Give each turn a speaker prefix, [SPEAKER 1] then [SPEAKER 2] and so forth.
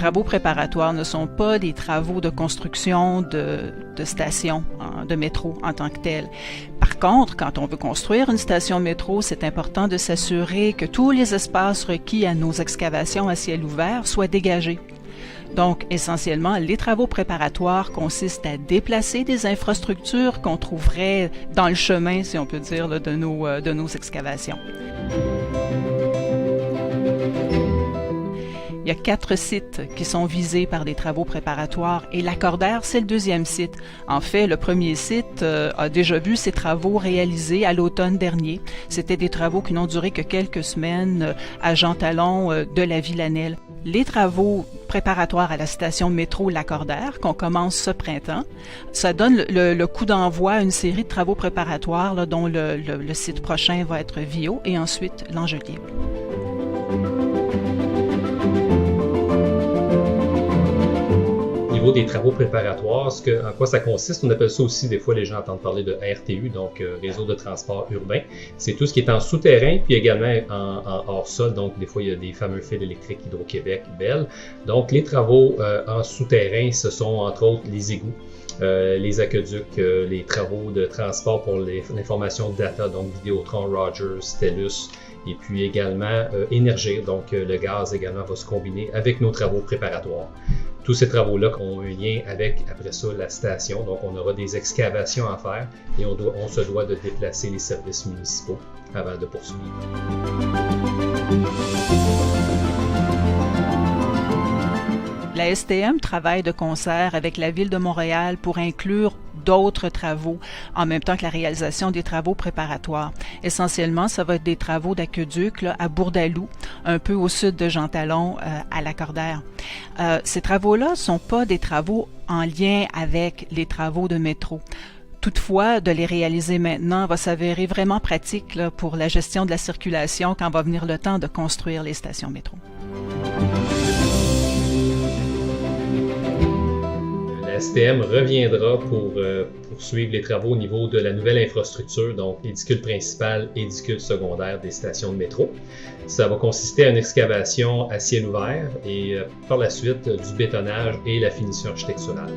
[SPEAKER 1] travaux préparatoires ne sont pas des travaux de construction de stations de métro en tant que telles. Par contre, quand on veut construire une station métro, c'est important de s'assurer que tous les espaces requis à nos excavations à ciel ouvert soient dégagés. Donc, essentiellement, les travaux préparatoires consistent à déplacer des infrastructures qu'on trouverait dans le chemin, si on peut dire, là, de nos excavations. Il y a 4 sites qui sont visés par des travaux préparatoires et Lacordaire, c'est le deuxième site. En fait, le premier site a déjà vu ses travaux réalisés à l'automne dernier. C'était des travaux qui n'ont duré que quelques semaines à Jean Talon de la Villanelle. Les travaux préparatoires à la station métro Lacordaire, qu'on commence ce printemps, ça donne le coup d'envoi à une série de travaux préparatoires là, dont le site prochain va être Viau et ensuite Langelier.
[SPEAKER 2] Au niveau des travaux préparatoires, en quoi ça consiste, on appelle ça aussi, des fois les gens entendent parler de RTU, donc réseau de transport urbain. C'est tout ce qui est en souterrain, puis également en hors-sol, donc des fois il y a des fameux fils électriques Hydro-Québec, Bell. Donc les travaux en souterrain, ce sont entre autres les égouts, les aqueducs, les travaux de transport pour l'information data, donc Vidéotron, Rogers, Telus, et puis également Énergir, donc le gaz également va se combiner avec nos travaux préparatoires. Tous ces travaux-là ont un lien avec, après ça, la station. Donc, on aura des excavations à faire et on se doit de déplacer les services municipaux avant de poursuivre.
[SPEAKER 1] La STM travaille de concert avec la Ville de Montréal pour inclure d'autres travaux en même temps que la réalisation des travaux préparatoires. Essentiellement, ça va être des travaux d'aqueduc à Bourdaloue, un peu au sud de Jean Talon, à Lacordaire. Ces travaux-là ne sont pas des travaux en lien avec les travaux de métro. Toutefois, de les réaliser maintenant va s'avérer vraiment pratique là, pour la gestion de la circulation quand va venir le temps de construire les stations métro.
[SPEAKER 2] La STM reviendra pour poursuivre les travaux au niveau de la nouvelle infrastructure, donc édicule principal, édicule secondaire des stations de métro. Ça va consister à une excavation à ciel ouvert et par la suite du bétonnage et la finition architecturale.